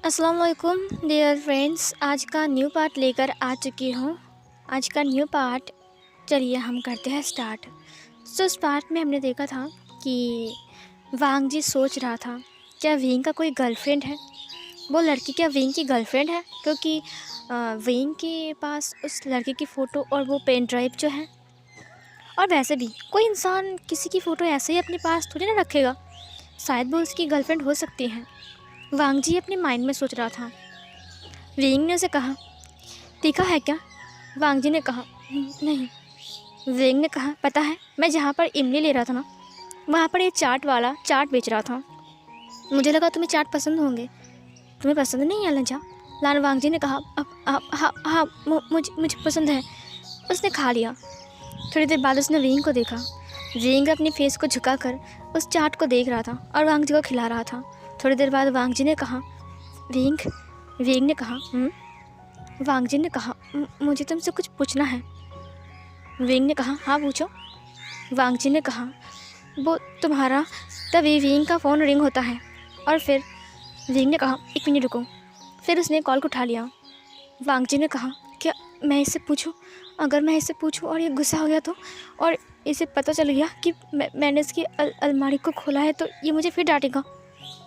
अस्सलाम वालेकुम dear friends. आज का न्यू पार्ट लेकर आ चुकी हूँ। आज का न्यू पार्ट चलिए हम करते हैं स्टार्ट। इस पार्ट में हमने देखा था कि वांग जी सोच रहा था क्या विंग का कोई गर्लफ्रेंड है। वो लड़की क्या विंग की गर्लफ्रेंड है, क्योंकि विंग के पास उस लड़के की फ़ोटो और वो पेन ड्राइव जो है। और वैसे भी कोई इंसान किसी की फ़ोटो ऐसे ही अपने पास थोड़ी ना रखेगा, शायद वो उसकी गर्लफ्रेंड हो सकती है। वांग जी अपने माइंड में सोच रहा था। विंग ने उसे कहा, तीखा है क्या? वांग जी ने कहा, नहीं। विंग ने कहा, पता है मैं जहाँ पर इमली ले रहा था ना, वहाँ पर ये चाट वाला चाट बेच रहा था। मुझे लगा तुम्हें चाट पसंद होंगे। तुम्हें पसंद नहीं है लंजा? लान वांग जी ने कहा, अब हाँ हाँ मुझे पसंद है। उसने खा लिया। थोड़ी देर बाद उसने विंग को देखा। विंग अपनी फेस को झुकाकर उस चाट को देख रहा था और वांग जी को खिला रहा था। थोड़ी देर बाद वांग जी ने कहा, विंग ने कहा, वांग जी ने कहा, मुझे तुमसे कुछ पूछना है। विंग ने कहा, हाँ पूछो। वांग जी ने कहा, वो तुम्हारा तभी विंग का फ़ोन रिंग होता है और फिर विंग ने कहा, एक मिनट रुको। फिर उसने कॉल को उठा लिया। वांग जी ने कहा, क्या मैं इससे पूछूं? अगर मैं इससे पूछूं और ये गुस्सा हो गया तो, और इसे पता चल गया कि मैंने इसकी अलमारी को खोला है, तो ये मुझे फिर डांटेगा।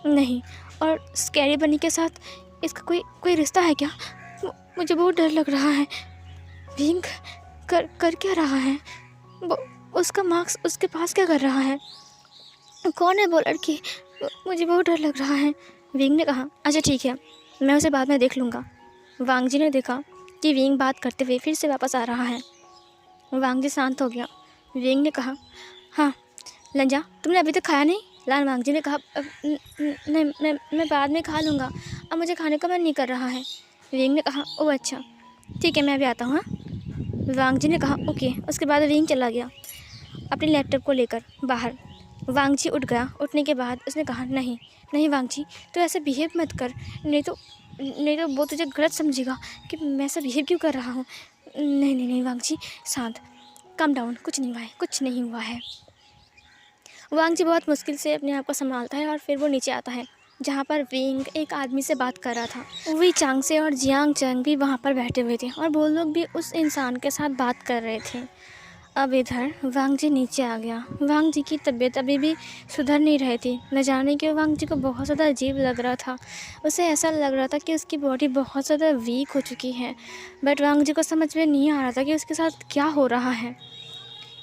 नहीं, और स्कैरी बनी के साथ इसका कोई रिश्ता है क्या? मुझे बहुत डर लग रहा है। विंग कर क्या रहा है? वो उसका मार्क्स उसके पास क्या कर रहा है? कौन है वो लड़की? मुझे बहुत डर लग रहा है। विंग ने कहा, अच्छा ठीक है, मैं उसे बाद में देख लूँगा। वांग जी ने देखा कि विंग बात करते हुए फिर से वापस आ रहा है। वांग जी शांत हो गया। विंग ने कहा, हाँ लंजा, तुमने अभी तक खाया नहीं? लाल वांग जी ने कहा, नहीं मैं बाद में खा लूँगा, अब मुझे खाने का मन नहीं कर रहा है। विंग ने कहा, ओह अच्छा ठीक है, मैं अभी आता हूँ। हाँ, वांग जी ने कहा, ओके। उसके बाद विंग चला गया अपने लैपटॉप को लेकर बाहर। वांग जी उठ गया। उठने के बाद उसने कहा, नहीं वांग जी, तो ऐसे बिहेव मत कर, नहीं तो वो तुझे गलत समझेगा कि मैं ऐसा बिहेव क्यों कर रहा हूँ। नहीं वांग जी, शांत, कम डाउन, कुछ नहीं हुआ है। वांग जी बहुत मुश्किल से अपने आप को संभालता है और फिर वो नीचे आता है जहाँ पर विंग एक आदमी से बात कर रहा था। वी चांग से और जियांग चंग भी वहाँ पर बैठे हुए थे और वो लोग भी उस इंसान के साथ बात कर रहे थे। अब इधर वांग जी नीचे आ गया। वांग जी की तबीयत अभी भी सुधर नहीं रही थी। न जाने क्यों वांग जी को बहुत ज़्यादा अजीब लग रहा था। उसे ऐसा लग रहा था कि उसकी बॉडी बहुत ज़्यादा वीक हो चुकी है, बट वांग जी को समझ में नहीं आ रहा था कि उसके साथ क्या हो रहा है।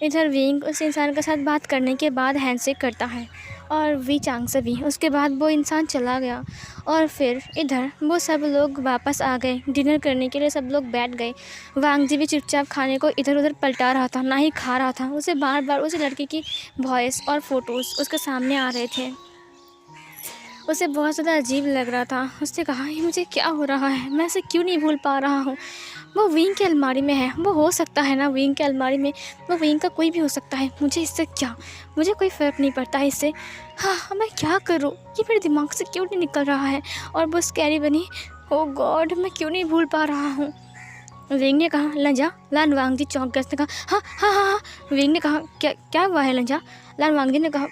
इधर विंग उस इंसान के साथ बात करने के बाद हैंडशेक करता है और वी चांग से भी। उसके बाद वो इंसान चला गया और फिर इधर वो सब लोग वापस आ गए। डिनर करने के लिए सब लोग बैठ गए। वांग जी भी चुपचाप खाने को इधर उधर पलटा रहा था, ना ही खा रहा था। उसे बार बार उस लड़के की वॉइस और फ़ोटोज़ उसके सामने आ रहे थे। उसे बहुत ज़्यादा अजीब लग रहा था। उसने कहा, ये मुझे क्या हो रहा है, मैं इसे क्यों नहीं भूल पा रहा हूँ। वो विंग की अलमारी में है, वो हो सकता है ना विंग की अलमारी में, वो विंग का कोई भी हो सकता है। मुझे इससे क्या, मुझे कोई फ़र्क नहीं पड़ता है इससे। हाँ मैं क्या करूँ, ये मेरे दिमाग से क्यों नहीं निकल रहा है। और वो स्कैरी बनी, ओ गॉड, मैं क्यों नहीं भूल पा रहा हूँ। विंग ने कहा, लंजा। लान वांग जी चौंक गए। उसने कहा, हाँ। विंग ने कहा, क्या हुआ है लंजा? लान वांग जी ने कहा,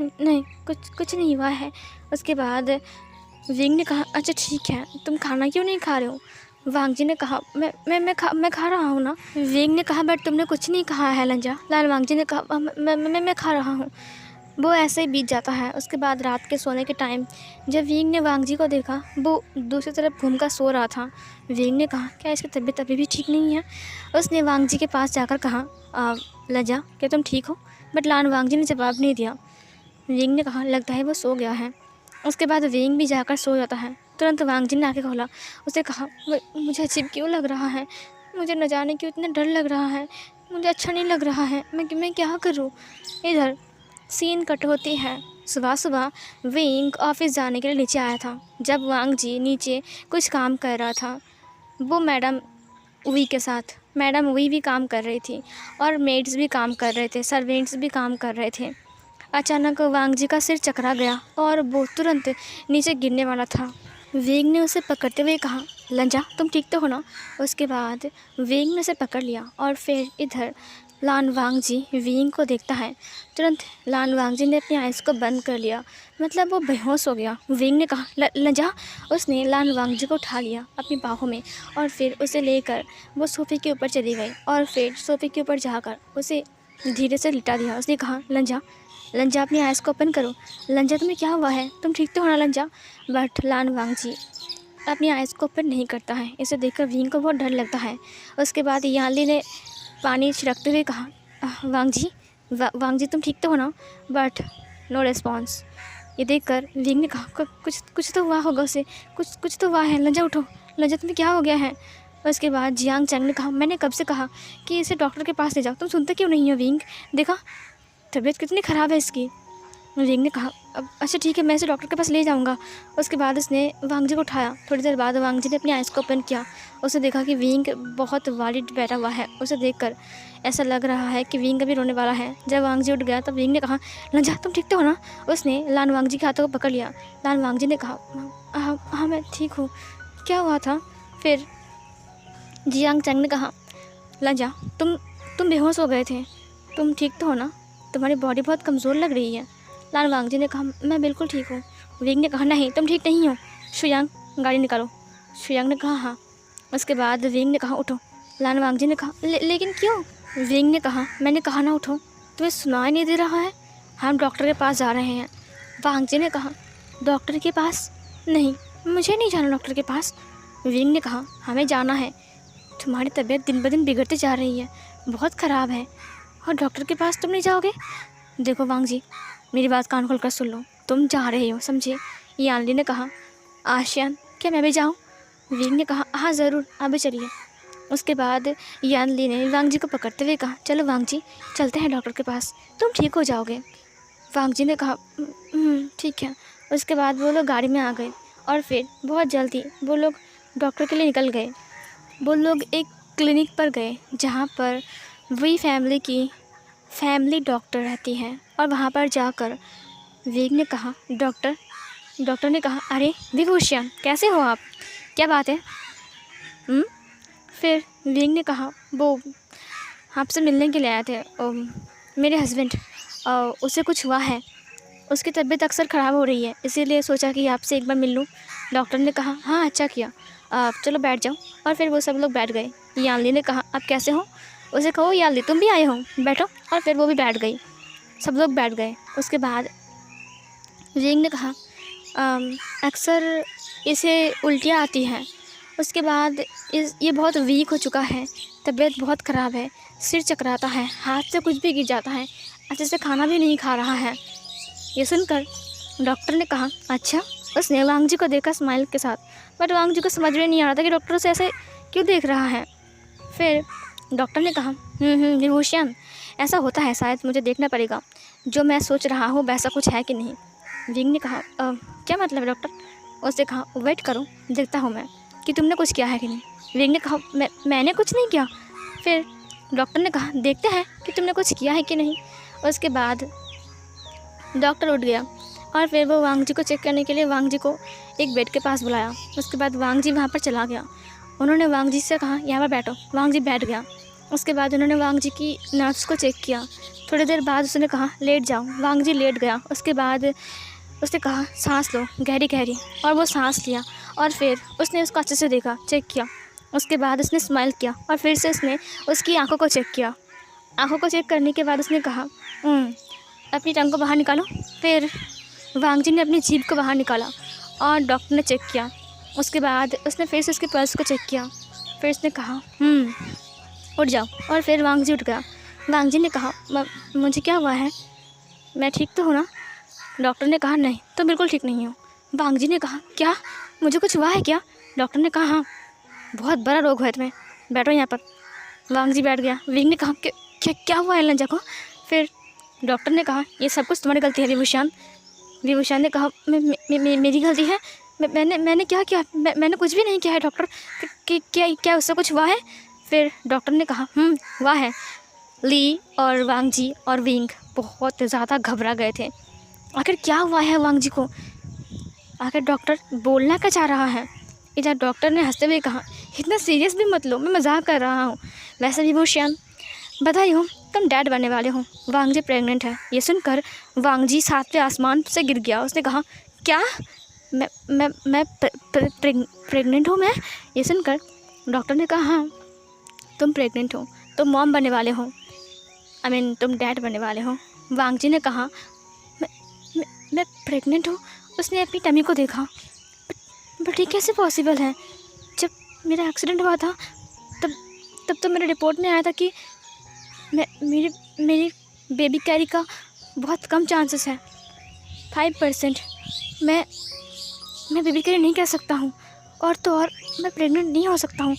नहीं कुछ नहीं हुआ है। उसके बाद विंग ने कहा, अच्छा ठीक है, तुम खाना क्यों नहीं खा रहे हो? वांग जी ने कहा, मैं खा रहा हूँ ना। विंग ने कहा, बट तुमने कुछ नहीं कहा है लंजा। लाल वांग जी ने कहा, मैं खा रहा हूँ। वो ऐसे ही बीत जाता है। उसके बाद रात के सोने के टाइम जब विंग ने वांग जी को देखा, वो दूसरी तरफ घूमकर सो रहा था। विंग ने कहा, क्या इसकी तबीयत अभी भी ठीक नहीं है? उसने वांग जी के पास जाकर कहा, लजा, क्या तुम ठीक हो? बट लान वांग जी ने जवाब नहीं दिया। विंग ने कहा, लगता है वो सो गया है। उसके बाद विंग भी जाकर सो जाता है। तुरंत वांग जी ने आके खोला। उसने कहा, मुझे अजीब क्यों लग रहा है, मुझे न जाने क्यों इतना डर लग रहा है, मुझे अच्छा नहीं लग रहा है, मैं क्या करूँ। इधर सीन कट होती है। सुबह विंग ऑफिस जाने के लिए नीचे आया था। जब वांग जी नीचे कुछ काम कर रहा था, वो मैडम वी के साथ, मैडम वी भी काम कर रही थी और मेड्स भी काम कर रहे थे, सर्वेंट्स भी काम कर रहे थे। अचानक वांग जी का सिर चकरा गया और वो तुरंत नीचे गिरने वाला था। विंग ने उसे पकड़ते हुए कहा, लंजा तुम ठीक तो हो ना? उसके बाद विंग ने उसे पकड़ लिया और फिर इधर लान वांगजी विंग को देखता है। तुरंत लान वांगजी ने अपनी आइज़ को बंद कर लिया, मतलब वो बेहोश हो गया। विंग ने कहा, लंजा। उसने लान वांगजी को उठा लिया अपनी बाहों में और फिर उसे लेकर वो सोफ़े के ऊपर चली गई और फिर सोफ़े के ऊपर जाकर उसे धीरे से लिटा दिया। उसने कहा, लंजा, लंजा अपनी आइज़ को ओपन करो। लंजा, तुम्हें क्या हुआ है? तुम ठीक तो हो ना लंजा? बट लान वांगजी अपनी आइज़ को ओपन नहीं करता है। इसे देखकर विंग को बहुत डर लगता है। उसके बाद यानली ने पानी छिड़कते हुए कहा, वांगजी, वांगजी तुम ठीक तो हो ना? But no response. ये देखकर विंग ने कहा, कुछ तो हुआ होगा उसे, कुछ तो हुआ है। लंजा उठो, लंजा तुम्हें क्या हो गया है? उसके बाद जियांग चैंग ने कहा, मैंने कब से कहा कि इसे डॉक्टर के पास ले जाओ, तुम सुनते क्यों नहीं हो विंग? देखा तबीयत कितनी ख़राब है इसकी। विंग ने कहा, अब अच्छा ठीक है, मैं इसे डॉक्टर के पास ले जाऊंगा। उसके बाद उसने वांगजी को उठाया। थोड़ी देर बाद वांगजी ने अपनी आइज़ को ओपन किया। उसने देखा कि विंग बहुत वालिड बैठा हुआ है। उसे देखकर ऐसा लग रहा है कि विंग अभी रोने वाला है। जब वांगजी उठ गया तब विंग ने कहा, लंजा तुम ठीक तो हो ना? उसने लान वांगजी के हाथों को पकड़ लिया। लान वांगजी ने कहा, हाँ मैं ठीक हूँ, क्या हुआ था? फिर जियांग चैंग ने कहा, लंजा तुम बेहोश हो गए थे, तुम ठीक तो हो ना? तुम्हारी बॉडी बहुत कमज़ोर लग रही है। लान वांगजी ने कहा, मैं बिल्कुल ठीक हूँ। विंग ने कहा, नहीं तुम ठीक नहीं हो। शुयांग, गाड़ी निकालो। शुयांग ने कहा, हाँ। उसके बाद विंग ने कहा, उठो। लान वांगजी ने कहा, लेकिन क्यों? विंग ने कहा, मैंने कहा ना उठो, तुम्हें सुनाई नहीं दे रहा है? हम डॉक्टर के पास जा रहे हैं। वांगजी ने कहा, डॉक्टर के पास? नहीं, मुझे नहीं जाना डॉक्टर के पास। विंग ने कहा, हमें जाना है, तुम्हारी तबीयत दिन ब दिन बिगड़ती जा रही है, बहुत ख़राब है, और डॉक्टर के पास तुम नहीं जाओगे? देखो वांगजी, मेरी बात कान खोल कर सुन लो, तुम जा रहे हो, समझे? यानली ने कहा, आशियान, क्या मैं भी जाऊँ? विंग ने कहा, हाँ ज़रूर, अभी चलिए। उसके बाद यानली ने वांगजी को पकड़ते हुए कहा, चलो वांगजी, चलते हैं डॉक्टर के पास, तुम ठीक हो जाओगे। वांगजी ने कहा, ठीक है। उसके बाद वो लोग गाड़ी में आ गए और फिर बहुत जल्दी वो लोग डॉक्टर के लिए निकल गए। वो लोग एक क्लिनिक पर गए जहाँ पर वी फैमिली की फैमिली डॉक्टर रहती है और वहाँ पर जाकर विंग ने कहा, डॉक्टर ने कहा, अरे विभूषण, कैसे हो आप? क्या बात है? फिर विंग ने कहा, वो आपसे मिलने के लिए आए थे, मेरे हस्बैंड, उसे कुछ हुआ है, उसकी तबीयत अक्सर ख़राब हो रही है, इसीलिए सोचा कि आपसे एक बार मिल लूँ। डॉक्टर ने कहा, हाँ अच्छा किया, चलो बैठ जाओ। और फिर वो सब लोग बैठ गए। यानली ने कहा, आप कैसे हो? उसे कहो, यानली तुम भी आए हो, बैठो। और फिर वो भी बैठ गई, सब लोग बैठ गए। उसके बाद विंग ने कहा, अक्सर इसे उल्टियाँ आती हैं। उसके बाद ये बहुत वीक हो चुका है, तबीयत बहुत ख़राब है, सिर चकराता है, हाथ से कुछ भी गिर जाता है, अच्छे से खाना भी नहीं खा रहा है। ये सुनकर डॉक्टर ने कहा, अच्छा। उसने वांगजी को देखा स्माइल के साथ, बट वांगजी को समझ में नहीं आ रहा था कि डॉक्टर उसे ऐसे क्यों देख रहा है। फिर डॉक्टर ने कहा, विभूषण, ऐसा होता है, शायद मुझे देखना पड़ेगा जो मैं सोच रहा हूँ वैसा कुछ है कि नहीं। विंग ने कहा, क्या मतलब है डॉक्टर? उसने कहा, वेट करो, देखता हूँ मैं कि तुमने कुछ किया है कि नहीं। विंग ने कहा, मैंने कुछ नहीं किया। फिर डॉक्टर ने कहा, देखते हैं कि तुमने कुछ किया है कि नहीं। उसके बाद डॉक्टर उठ गया और फिर वो वांगजी को चेक करने के लिए वांगजी को एक बेड के पास बुलाया। उसके बाद वांगजी वहाँ पर चला गया। उन्होंने वांगजी से कहा, यहाँ पर बैठो। वांगजी बैठ गया। उसके बाद उन्होंने वांगजी की नर्व्स को चेक किया। थोड़ी देर बाद उसने कहा, लेट जाओ। वांगजी लेट गया। उसके बाद उसने कहा, सांस लो गहरी गहरी, और वो सांस लिया। और फिर उसने उसको अच्छे से देखा, चेक किया। उसके बाद उसने स्माइल किया और फिर से उसने उसकी आंखों को चेक किया। आंखों को चेक करने के बाद उसने कहा, अपनी टंग को बाहर निकालो। फिर वांगजी ने अपनी जीभ को बाहर निकाला और डॉक्टर ने चेक किया। उसके बाद उसने फिर से उसके पल्स को चेक किया। फिर उसने कहा, उठ जाओ। और फिर वांगजी उठ गया। वांगजी ने कहा, मुझे क्या हुआ है, मैं ठीक तो हूँ ना? डॉक्टर ने कहा, नहीं, तो बिल्कुल ठीक नहीं हूँ। वांगजी ने कहा, क्या मुझे कुछ हुआ है क्या? डॉक्टर ने कहा, हाँ, बहुत बड़ा रोग है तुम्हें, बैठो यहाँ पर। वांगजी बैठ गया। विंग ने कहा, क्या हुआ है लंजा को? फिर डॉक्टर ने कहा, ये सब कुछ तुम्हारी गलती है विभूषण। विभूषण ने कहा, मेरी गलती है? मैंने क्या किया? मैंने कुछ भी नहीं किया है डॉक्टर। क्या उससे कुछ हुआ है? फिर डॉक्टर ने कहा, हुआ है। ली और वांगजी और विंग बहुत ज़्यादा घबरा गए थे। आखिर क्या हुआ है वांगजी को? आखिर डॉक्टर बोलना क्या चाह रहा है? इधर डॉक्टर ने हंसते हुए कहा, इतना सीरियस भी मत लो, मैं मजाक कर रहा हूँ। वैसे विभूषण, बधाई हो, तुम डैड बनने वाले हो। वांग जी प्रेग्नेंट है। ये सुनकर वांग जी सातवें आसमान से गिर गया। उसने कहा, क्या? मैं प्रेग्नेंट हूँ मैं? ये सुनकर डॉक्टर ने कहा, हाँ तुम प्रेग्नेंट हो, तुम मॉम बनने वाले हो, तुम डैड बनने वाले हो। वांग जी ने कहा, मैं प्रेग्नेंट हूँ? उसने अपनी टमी को देखा, बट ये कैसे पॉसिबल है? जब मेरा एक्सीडेंट हुआ था तब तब तो मेरे रिपोर्ट में आया था कि मेरी बेबी कैरी का बहुत कम चांसेस है, 5%। मैं बेबी कैरी नहीं कर सकता हूँ, और तो और मैं प्रेग्नेंट नहीं हो सकता हूँ।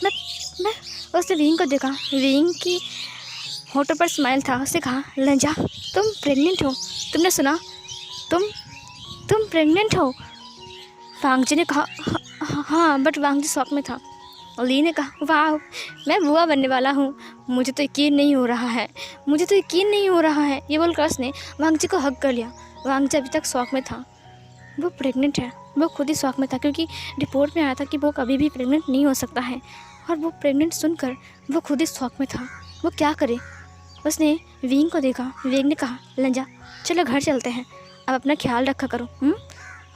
मैं उसने विंग को देखा। विंग की होठों पर स्माइल था। उसने कहा, लंजा तुम प्रेग्नेंट हो? तुमने सुना? तुम प्रेग्नेंट हो? वांग जी ने कहा, हाँ, बट वांग जी शॉक में था। ली ने कहा, वाह, मैं बुआ बनने वाला हूँ, मुझे तो यकीन नहीं हो रहा है, मुझे तो यकीन नहीं हो रहा है। ये बोलकर उसने वांग जी को हग कर लिया। वांग जी अभी तक शॉक में था, वो प्रेग्नेंट है। वो खुद ही शॉक में था, क्योंकि रिपोर्ट में आया था कि वो कभी भी प्रेग्नेंट नहीं हो सकता है, और वो प्रेग्नेंट सुनकर वो खुद ही शॉक में था। वो क्या करे? उसने विंग को देखा। विंग ने कहा, लंजा चलो घर चलते हैं, अब अपना ख्याल रखा करो।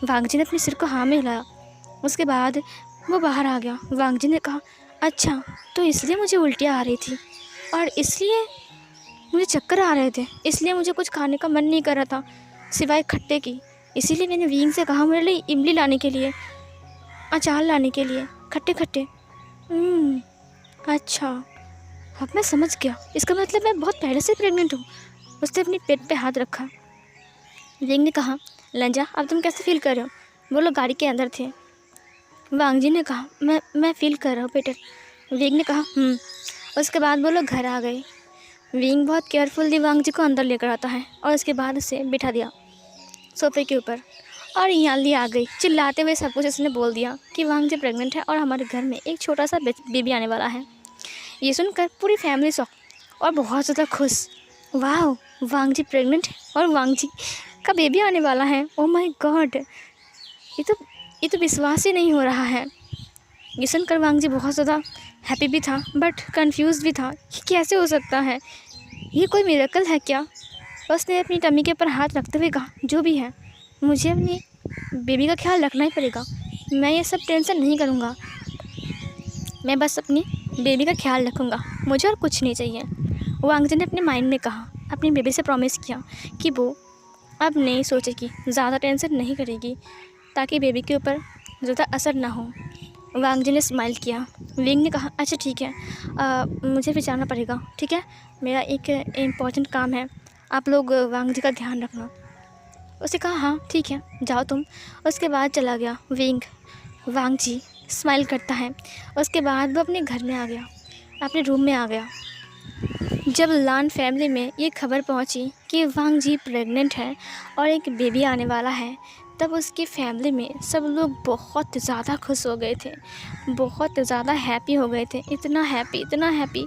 वांग जी ने अपने सिर को हाँ में हिलाया। उसके बाद वो बाहर आ गया। वांग जी ने कहा, अच्छा, तो इसलिए मुझे उल्टियाँ आ रही थी, और इसलिए मुझे चक्कर आ रहे थे, इसलिए मुझे कुछ खाने का मन नहीं कर रहा था सिवाय खट्टे की। इसीलिए मैंने विंग से कहा मेरे लिए इमली लाने के लिए, अचार लाने के लिए, खट्टे खट्टे। अच्छा, अब मैं समझ गया, इसका मतलब मैं बहुत पहले से प्रेग्नेंट हूँ। उसने अपनी पेट पे हाथ रखा। विंग ने कहा, लंजा अब तुम कैसे फील कर रहे हो? वो लोग गाड़ी के अंदर थे। वांग जी ने कहा, मैं फील कर रहा हूँ पीटर। विंग ने कहा, उसके बाद वो लोग घर आ गए। विंग बहुत केयरफुली वांग जी को अंदर लेकर आता है, और उसके बाद उसे बिठा दिया सोफे के ऊपर, और याली आ गई। चिल्लाते हुए सब कुछ उसने बोल दिया कि वांग जी प्रेग्नेंट है, और हमारे घर में एक छोटा सा बेबी आने वाला है। ये सुनकर पूरी फैमिली शॉक और बहुत ज़्यादा खुश। वाह, वांग जी प्रेग्नेंट है और वांग जी का बेबी आने वाला है। ओह माय गॉड, ये तो विश्वास ही नहीं हो रहा है। ये सुनकर वांग जी बहुत ज़्यादा हैप्पी भी था, बट कंफ्यूज भी था कि कैसे हो सकता है, ये कोई मिरेकल है क्या? उसने अपनी टमी के ऊपर हाथ रखते हुए कहा, जो भी है, मुझे अपनी बेबी का ख्याल रखना ही पड़ेगा। मैं ये सब टेंशन नहीं करूँगा, मैं बस अपनी बेबी का ख्याल रखूँगा, मुझे और कुछ नहीं चाहिए। वांग जी ने अपने माइंड में कहा, अपनी बेबी से प्रॉमिस किया कि वो अब नहीं सोचेगी, ज़्यादा टेंशन नहीं करेगी, ताकि बेबी के ऊपर ज़्यादा असर ना हो। वांग जी ने स्माइल किया। विंग ने कहा, अच्छा ठीक है, मुझे भी जाना पड़ेगा, ठीक है, मेरा एक इम्पॉर्टेंट काम है, आप लोग वांग जी का ध्यान रखना। उसने कहा, हाँ ठीक है, जाओ तुम। उसके बाद चला गया विंग। वांग जी स्माइल करता है। उसके बाद वो अपने घर में आ गया, अपने रूम में आ गया। जब लान फैमिली में ये खबर पहुंची कि वांग जी प्रेग्नेंट है और एक बेबी आने वाला है, तब उसकी फैमिली में सब लोग बहुत ज़्यादा खुश हो गए थे, बहुत ज़्यादा हैप्पी हो गए थे। इतना हैप्पी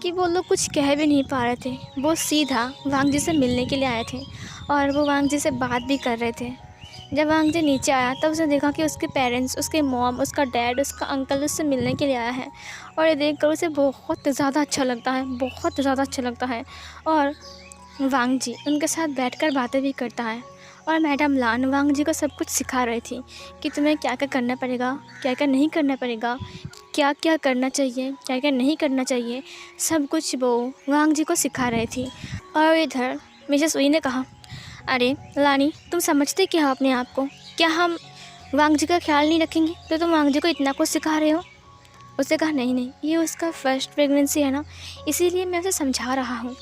कि वो लोग कुछ कह भी नहीं पा रहे थे। वो सीधा वांग जी से मिलने के लिए आए थे, और वो वांग जी से बात भी कर रहे थे। जब वांग जी नीचे आया तब उसने देखा कि उसके पेरेंट्स, उसके मॉम, उसका डैड, उसका अंकल उससे मिलने के लिए आया है, और ये देखकर उसे बहुत ज़्यादा अच्छा लगता है, बहुत ज़्यादा अच्छा लगता है। और वांग जी उनके साथ बैठकर बातें भी करता है, और मैडम लान वांग जी को सब कुछ सिखा रही थी कि तुम्हें क्या क्या करना पड़ेगा, क्या क्या नहीं करना पड़ेगा, क्या क्या करना चाहिए, क्या क्या नहीं करना चाहिए, सब कुछ वो वांग जी को सिखा रही थी। और इधर मिसेस वी ने कहा, अरे लानी, तुम समझते क्या हो अपने आप को? क्या हम वांग जी का ख्याल नहीं रखेंगे तो तुम वांग जी को इतना कुछ सिखा रहे हो? उसने कहा, नहीं, ये उसका फर्स्ट प्रेगनेंसी है ना, इसीलिए मैं उसे समझा रहा हूँ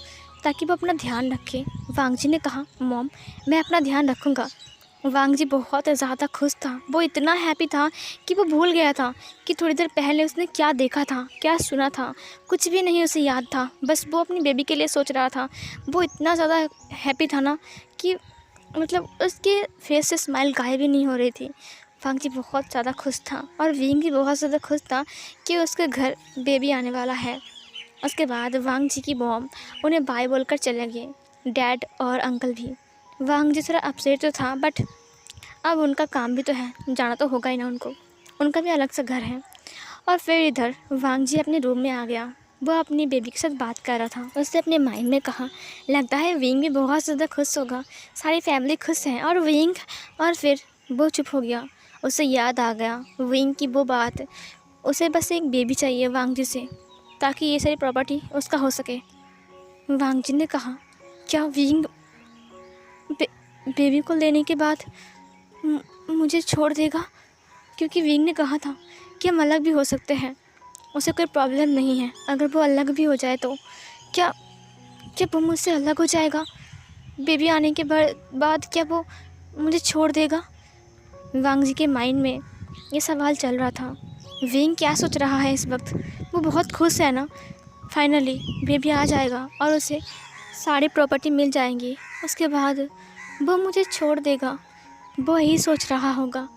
ताकि वो अपना ध्यान रखे। वांग जी ने कहा, मॉम मैं अपना ध्यान रखूँगा। वांग जी बहुत ज़्यादा खुश था, वो इतना हैप्पी था कि वो भूल गया था कि थोड़ी देर पहले उसने क्या देखा था, क्या सुना था, कुछ भी नहीं उसे याद था। बस वो अपनी बेबी के लिए सोच रहा था। वो इतना ज़्यादा हैप्पी था ना कि मतलब उसके फेस से स्माइल गायब ही नहीं हो रही थी। वांग जी बहुत ज़्यादा खुश था, और विंग भी बहुत ज़्यादा खुश था कि उसके घर बेबी आने वाला है। उसके बाद वांग जी की मॉम उन्हें बाय बोलकर चले गए, डैड और अंकल भी। वांग जी थोड़ा अपसेट तो था, बट अब उनका काम भी तो है, जाना तो होगा ही ना उनको, उनका भी अलग सा घर है। और फिर इधर वांग जी अपने रूम में आ गया। वो अपनी बेबी के साथ बात कर रहा था। उसने अपने माइंड में कहा, लगता है विंग भी बहुत ज़्यादा खुश होगा, सारी फैमिली खुश है और विंग। और फिर वो चुप हो गया। उसे याद आ गया विंग की वो बात। उसे बस एक बेबी चाहिए वांग जी से, ताकि ये सारी प्रॉपर्टी उसका हो सके। वांग जी ने कहा, क्या विंग बेबी को लेने के बाद मुझे छोड़ देगा? क्योंकि विंग ने कहा था कि हम अलग भी हो सकते हैं, उसे कोई प्रॉब्लम नहीं है। अगर वो अलग भी हो जाए तो क्या क्या वो मुझसे अलग हो जाएगा? बेबी आने के बाद क्या वो मुझे छोड़ देगा? वांग जी के माइंड में ये सवाल चल रहा था। विंग क्या सोच रहा है इस वक्त? वो बहुत खुश है ना, फाइनली बेबी आ जाएगा और उसे सारी प्रॉपर्टी मिल जाएंगी। उसके बाद वो मुझे छोड़ देगा, वो यही सोच रहा होगा।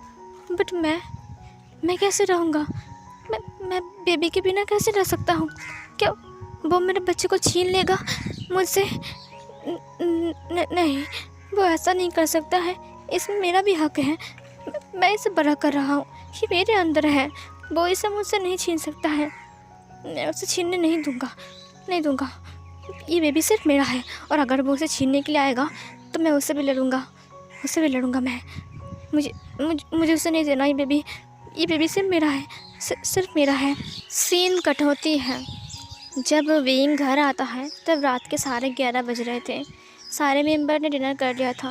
बट मैं कैसे रहूँगा? मैं बेबी के बिना कैसे रह सकता हूँ? क्या वो मेरे बच्चे को छीन लेगा मुझसे? नहीं, वो ऐसा नहीं कर सकता है। इसमें मेरा भी हक है। मैं इसे बड़ा कर रहा हूँ, ये मेरे अंदर है। वो इसे मुझसे नहीं छीन सकता है। मैं उसे छीनने नहीं दूँगा। ये बेबी सिर्फ मेरा है, और अगर वो उसे छीनने के लिए आएगा तो मैं उससे भी लड़ूँगा मैं। मुझे उसे नहीं देना। ये बेबी सिर्फ मेरा है, सिर्फ मेरा है। सीन कट होती है। जब विंग घर आता है तब रात के 11:30 बज रहे थे। सारे मेंबर ने डिनर कर लिया था।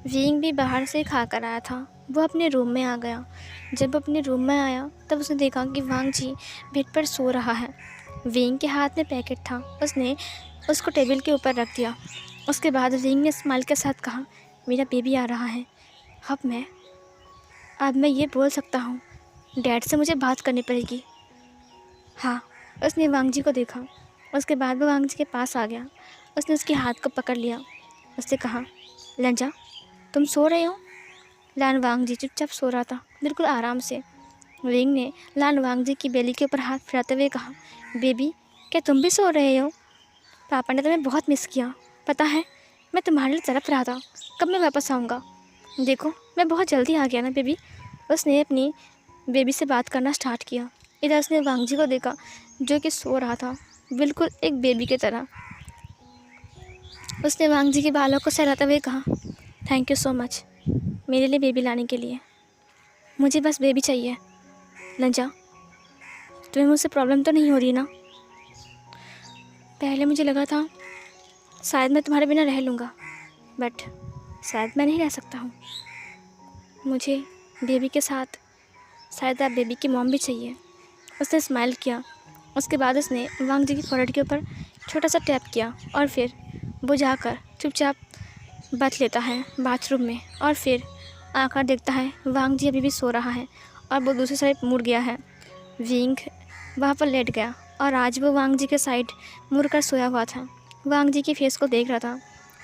विंग भी बाहर से खा कर आया था। वो अपने रूम में आ गया। जब वो अपने रूम में आया तब उसने देखा कि वांग जी बेड पर सो रहा है। विंग के हाथ में पैकेट था। उसने उसको टेबल के ऊपर रख दिया। उसके बाद विंग ने स्माइल के साथ कहा, मेरा बेबी आ रहा है। अब मैं ये बोल सकता हूँ, डैड से मुझे बात करनी पड़ेगी। हाँ। उसने वांग जी को देखा। उसके बाद वो वांग जी के पास आ गया। उसने उसके हाथ को पकड़ लिया। उससे कहा, लंजा तुम सो रहे हो? लान वांग जी चुपचाप सो रहा था, बिल्कुल आराम से। विंग ने लान वांग जी की बेली के ऊपर हाथ फिराते हुए कहा, बेबी क्या तुम भी सो रहे हो? पापा ने तुम्हें बहुत मिस किया, पता है। मैं तुम्हारे लिए तड़प रहा था, कब मैं वापस आऊँगा। देखो मैं बहुत जल्दी आ गया ना बेबी। उसने अपनी बेबी से बात करना स्टार्ट किया। इधर उसने वांग जी को देखा जो कि सो रहा था, बिल्कुल एक बेबी की तरह। उसने वांग जी के बालों को सहलाते हुए कहा, थैंक यू सो मच मेरे लिए बेबी लाने के लिए। मुझे बस बेबी चाहिए। लंजा तुम्हें मुझसे प्रॉब्लम तो नहीं हो रही ना? पहले मुझे लगा था शायद मैं तुम्हारे बिना रह लूँगा, बट शायद मैं नहीं रह सकता हूँ। मुझे बेबी के साथ शायद आप बेबी की मॉम भी चाहिए। उसने स्माइल किया। उसके बाद उसने वांग जी की फोrehead के ऊपर छोटा सा टैप किया और फिर वो जाकर चुपचाप बात लेता है बाथरूम में। और फिर आकर देखता है वांग जी अभी भी सो रहा है और वो दूसरी साइड मुड़ गया है। विंग वहाँ पर लेट गया और आज वो वांग जी के साइड मुड़ कर सोया हुआ था। वांग जी की फेस को देख रहा था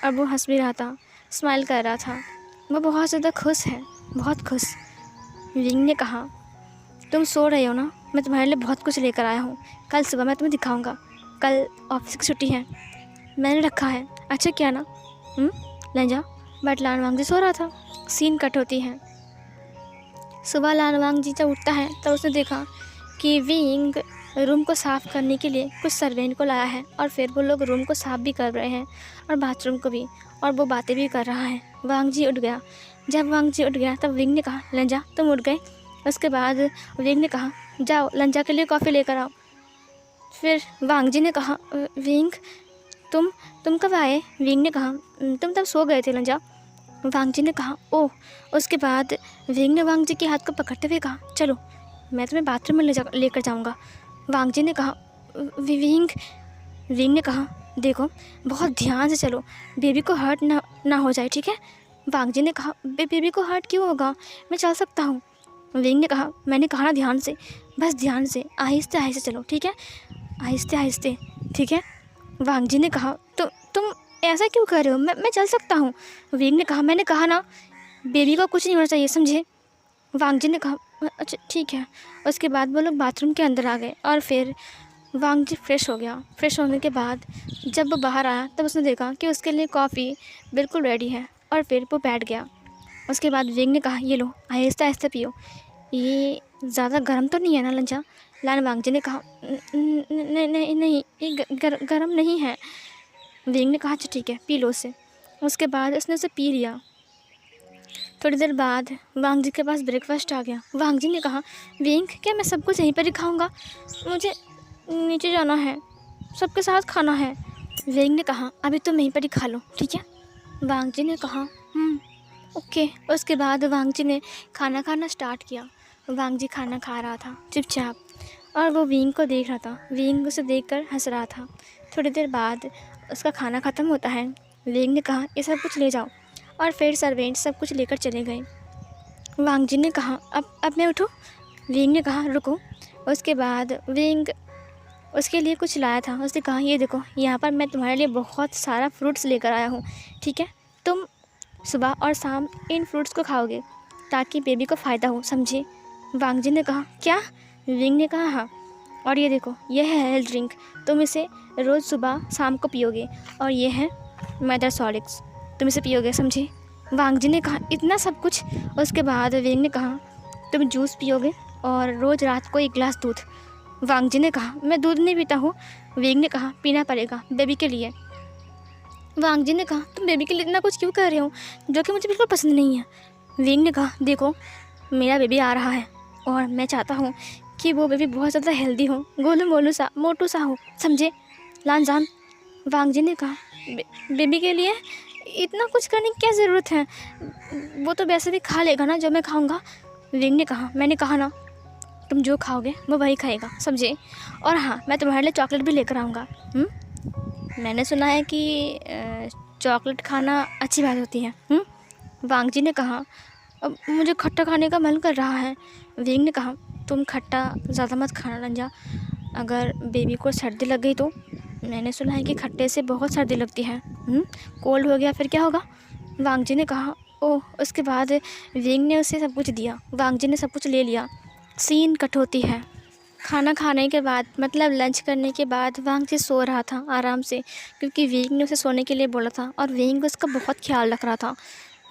और वो हंस भी रहा था, स्माइल कर रहा था। वो बहुत ज़्यादा खुश है, बहुत खुश। विंग ने कहा, तुम सो रहे हो ना, मैं तुम्हारे लिए बहुत कुछ लेकर आया हूँ। कल सुबह मैं तुम्हें दिखाऊंगा। कल ऑफिस की छुट्टी है, मैंने रखा है। अच्छा क्या ना? लंजा। बट लान वांग जी सो रहा था। सीन कट होती है। सुबह लान वांग जी जब उठता है तब उसने देखा कि विंग रूम को साफ़ करने के लिए कुछ सर्वेंट को लाया है और फिर वो लोग रूम को साफ़ भी कर रहे हैं और बाथरूम को भी, और वो बातें भी कर रहा है। वांग जी उठ गया। जब वांग जी उठ गया तब विंग ने कहा, लंजा तुम उठ गए? उसके बाद विंग ने कहा, जाओ लंजा के लिए कॉफ़ी लेकर आओ। फिर वांग जी ने कहा, विंग तुम कब आए? विंग ने कहा, तुम तब सो गए थे लंजा। वांग जी ने कहा, ओह। उसके बाद विंग ने वांग जी के हाथ को पकड़ते हुए कहा, चलो मैं तुम्हें बाथरूम में लेकर जाऊँगा। वांग जी ने कहा, विंग ने कहा, देखो बहुत ध्यान से चलो, बेबी को हर्ट ना हो जाए, ठीक है? वांग जी ने कहा, बेबी को हर्ट क्यों होगा, मैं चल सकता हूँ। विंग ने कहा, मैंने कहा ना ध्यान से, बस ध्यान से, आहिस्ते आहिस्ते चलो, ठीक है? आहिस्ते आहिस्ते, ठीक है? वांग जी ने कहा, तुम ऐसा क्यों कर रहे हो? मैं चल सकता हूँ। विंग ने कहा, मैंने कहा ना बेबी को कुछ नहीं होना चाहिए, समझे? वांग जी ने कहा, अच्छा ठीक है। उसके बाद वो लोग बाथरूम के अंदर आ गए और फिर वांग जी फ्रेश हो गया। फ्रेश होने के बाद जब वो बाहर आया तब उसने देखा कि उसके लिए कॉफ़ी बिल्कुल रेडी है और फिर वो बैठ गया। उसके बाद विंग ने कहा, ये लो आहिस्ता आहिस्ता पियो, ये ज़्यादा गर्म तो नहीं है ना लंजा? लान वांगजी ने कहा, नहीं नहीं नहीं, ये गर्म नहीं है। विंग ने कहा, अच्छा ठीक है, पी लो उसे। उसके बाद उसने उसे पी लिया। थोड़ी देर बाद वांगजी के पास ब्रेकफास्ट आ गया। वांगजी ने कहा, विंग क्या मैं सब कुछ यहीं पर ही खाऊँगा? मुझे नीचे जाना है, सबके साथ खाना है। विंग ने कहा, अभी तुम यहीं पर ही खा लो, ठीक है? वांगजी ने कहा, ओके। उसके बाद वांगजी ने खाना खाना स्टार्ट किया। वांगजी खाना खा रहा था चुपचाप, और वो विंग को देख रहा था। विंग उसे देखकर हंस रहा था। थोड़ी देर बाद उसका खाना ख़त्म होता है। विंग ने कहा, ये सब कुछ ले जाओ, और फिर सर्वेंट सब कुछ लेकर चले गए। वांगजी ने कहा, अब मैं उठूँ? विंग ने कहा, रुको। उसके बाद विंग उसके लिए कुछ लाया था। उसने कहा, ये देखो, यहाँ पर मैं तुम्हारे लिए बहुत सारा फ्रूट्स लेकर आया हूँ, ठीक है? तुम सुबह और शाम इन फ्रूट्स को खाओगे ताकि बेबी को फ़ायदा हो, समझे? वांगजी ने कहा, क्या? विंग ने कहा, हाँ, और ये देखो, यह है हेल्थ ड्रिंक, तुम इसे रोज़ सुबह शाम को पियोगे, और ये है मदर सॉलिक्स, तुम इसे पियोगे, समझे? वांगजी ने कहा, इतना सब कुछ? उसके बाद विंग ने कहा, तुम जूस पियोगे और रोज़ रात को 1 गिलास दूध। वांगजी ने कहा, मैं दूध नहीं पीता हूँ। विंग ने कहा, पीना पड़ेगा बेबी के लिए। वांगजी ने कहा, तुम बेबी के लिए इतना कुछ क्यों कर रहे हो जो कि मुझे बिल्कुल पसंद नहीं है? विंग ने कहा, देखो, मेरा बेबी आ रहा है और मैं चाहता हूँ कि वो बेबी बहुत ज़्यादा हेल्दी हो, गोलू मोलू सा, मोटू सा हो, समझे लानजान? वांगजी ने कहा, बेबी के लिए इतना कुछ करने की क्या ज़रूरत है? वो तो वैसे भी खा लेगा ना जो मैं खाऊँगा। विंग ने कहा, मैंने कहा ना, तुम जो खाओगे वो वही खाएगा, समझे? और हाँ, मैं तुम्हारे लिए चॉकलेट भी लेकर आऊँगा। मैंने सुना है कि चॉकलेट खाना अच्छी बात होती है। वांगजी ने कहा, अब मुझे खट्टा खाने का मन कर रहा है। विंग ने कहा, तुम खट्टा ज़्यादा मत खाना रंजा, अगर बेबी को सर्दी लग गई तो। मैंने सुना है कि खट्टे से बहुत सर्दी लगती है। कोल्ड हो गया फिर क्या होगा? वांगजी ने कहा, ओह। उसके बाद विंग ने उसे सब कुछ दिया। वांगजी ने सब कुछ ले लिया। सीन कट होती है। खाना खाने के बाद, मतलब लंच करने के बाद, वांगजी सो रहा था आराम से, क्योंकि विंग ने उसे सोने के लिए बोला था और विंग उसका बहुत ख्याल रख रहा था।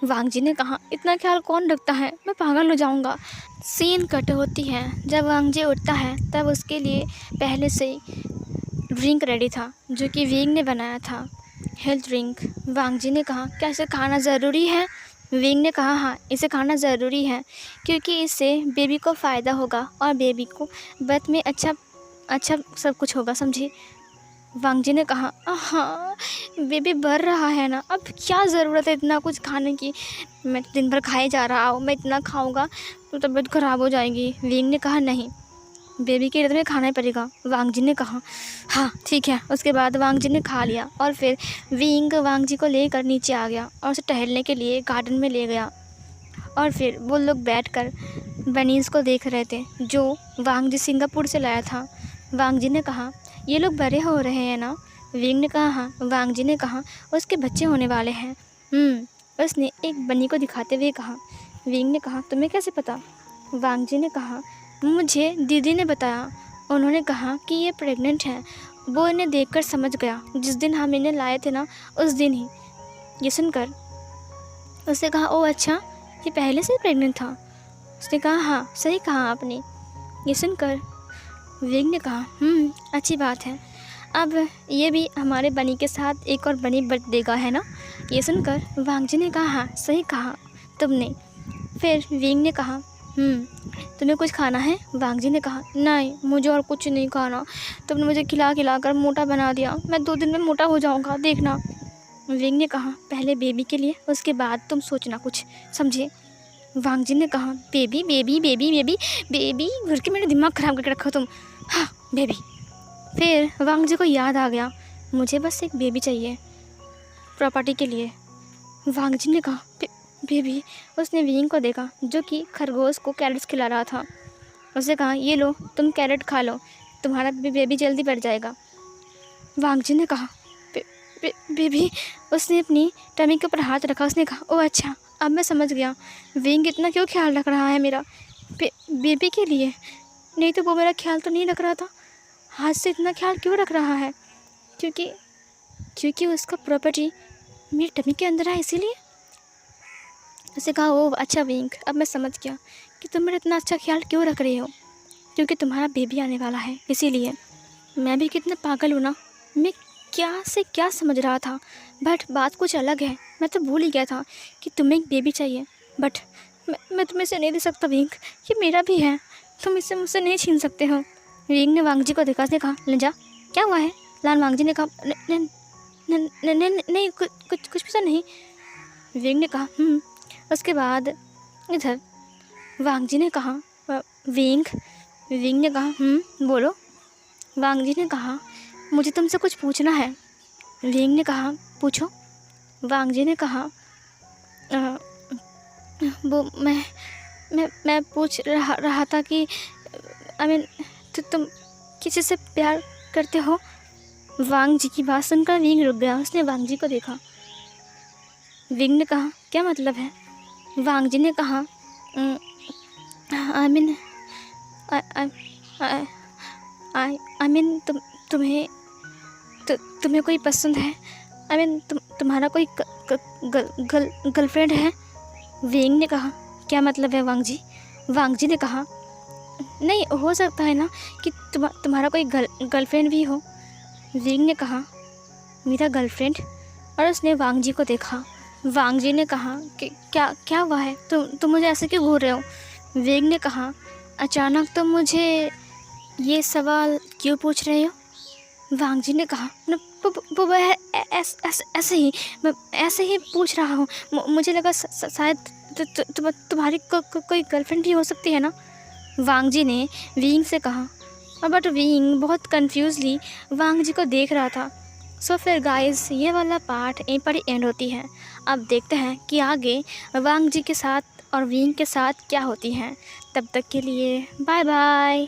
वांगजी ने कहा, इतना ख्याल कौन रखता है, मैं पागल हो जाऊंगा। सीन कट होती है। जब वांगजी उठता है तब उसके लिए पहले से ड्रिंक रेडी था जो कि विंग ने बनाया था, हेल्थ ड्रिंक। वांगजी ने कहा, क्या इसे खाना ज़रूरी है? विंग ने कहा, हाँ, इसे खाना ज़रूरी है, क्योंकि इससे बेबी को फ़ायदा होगा और बेबी को बर्थ में अच्छा सब कुछ होगा, समझी? वांगजी ने कहा, हाँ, बेबी बढ़ रहा है ना, अब क्या ज़रूरत है इतना कुछ खाने की? मैं दिन भर खाए जा रहा हूँ, मैं इतना खाऊंगा तो तबीयत ख़राब हो जाएगी। विंग ने कहा, नहीं, बेबी के लिए तुम्हें खाना ही पड़ेगा। वांगजी ने कहा, हाँ ठीक है। उसके बाद वांगजी ने खा लिया और फिर विंग वांगजी को लेकर नीचे आ गया और उसे टहलने के लिए गार्डन में ले गया। और फिर वो लोग बैठकर बनीज़ को देख रहे थे जो वांगजी सिंगापुर से लाया था। वांगजी ने कहा, ये लोग बड़े हो रहे हैं ना? विंग ने कहा, हाँ। वांगजी ने कहा, उसके बच्चे होने वाले हैं। उसने एक बनी को दिखाते हुए कहा। विंग ने कहा, तुम्हें कैसे पता? वांगजी ने कहा, मुझे दीदी ने बताया, उन्होंने कहा कि ये प्रेग्नेंट है। वो इन्हें देखकर समझ गया, जिस दिन हम इन्हें लाए थे ना, उस दिन ही। ये सुनकर उसने कहा, ओह अच्छा, ये पहले से प्रेग्नेंट था? उसने कहा, हाँ, सही कहा आपने। ये सुनकर विंग ने कहा, अच्छी बात है, अब ये भी हमारे बनी के साथ एक और बनी बर्थ देगा, है ना? ये सुनकर वांगजी ने कहा, हाँ, सही कहा तुमने। फिर विंग ने कहा, तुम्हें कुछ खाना है? वांगजी ने कहा, नहीं, मुझे और कुछ नहीं खाना, तुमने मुझे खिला कर मोटा बना दिया, मैं 2 दिन में मोटा हो जाऊंगा, देखना। विंग ने कहा, पहले बेबी के लिए, उसके बाद तुम सोचना कुछ, समझे? वांगजी ने कहा, baby baby baby baby baby घुर के मेरा दिमाग ख़राब करके रखो तुम। हाँ, बेबी। फिर वांगजी को याद आ गया, मुझे बस एक बेबी चाहिए प्रॉपर्टी के लिए। वांगजी ने कहा, बेबी। उसने विंग को देखा जो कि खरगोश को कैरेट्स खिला रहा था। उसने कहा, ये लो, तुम कैरेट खा लो, तुम्हारा बेबी जल्दी बढ़ जाएगा। वांगजी ने कहा, बेबी। उसने अपनी टमी के ऊपर हाथ रखा। उसने कहा, ओह अच्छा, अब मैं समझ गया, विंग इतना क्यों ख्याल रख रहा है मेरा बेबी के लिए। नहीं तो वो मेरा ख्याल तो नहीं रख रहा था, हाथ से इतना ख्याल क्यों रख रहा है? क्योंकि उसका प्रॉपर्टी मेरी टमी के अंदर है, इसीलिए। उसने कहा, ओह अच्छा विंग, अब मैं समझ गया कि तुम मेरा इतना अच्छा ख्याल क्यों रख रहे हो, क्योंकि तुम्हारा बेबी आने वाला है, इसीलिए। मैं भी कितना पागल हूँ ना, मैं क्या से क्या समझ रहा था, बट बात कुछ अलग है। मैं तो भूल ही गया था कि तुम्हें एक बेबी चाहिए, बट मैं तुम्हें इसे नहीं दे सकता विंग, ये मेरा भी है, तुम इसे मुझसे नहीं छीन सकते हो। विंग ने वांग जी को देखा, उसने कहा लंजा क्या हुआ है? लाल वांग जी ने कहा नहीं, कुछ भी तो नहीं। विंग ने कहा उसके बाद इधर वांग जी ने कहा विंग ने कहा बोलो। वांग जी ने कहा मुझे तुमसे कुछ पूछना है। विंग ने कहा पूछो। वांग जी ने कहा वो मैं पूछ रहा था कि तुम किसी से प्यार करते हो? वांग जी की बात सुनकर विंग रुक गया, उसने वांग जी को देखा। विंग ने कहा क्या मतलब है? वांग जी ने कहा तुम्हें कोई पसंद है? तुम्हारा कोई गर्लफ्रेंड है? विंग ने कहा क्या मतलब है वांग जी? वांग जी ने कहा नहीं, हो सकता है ना कि तुम्हारा कोई गर्लफ्रेंड भी हो। विंग ने कहा मेरा गर्लफ्रेंड? और उसने वांग जी को देखा। वांग जी ने कहा कि क्या हुआ है, तुम मुझे ऐसे क्यों घूर रहे हो? विंग ने कहा अचानक तुम मुझे ये सवाल क्यों पूछ रहे हो? वांग जी ने कहा ऐसे ही पूछ रहा हूँ, मुझे लगा शायद तुम्हारी कोई गर्लफ्रेंड भी हो सकती है ना। वांग जी ने विंग से कहा, बट विंग बहुत कन्फ्यूजली वांग जी को देख रहा था। सो फिर गाइस ये वाला पार्ट यहीं पर ही एंड होती है। अब देखते हैं कि आगे वांग जी के साथ और विंग के साथ क्या होती है। तब तक के लिए बाय बाय।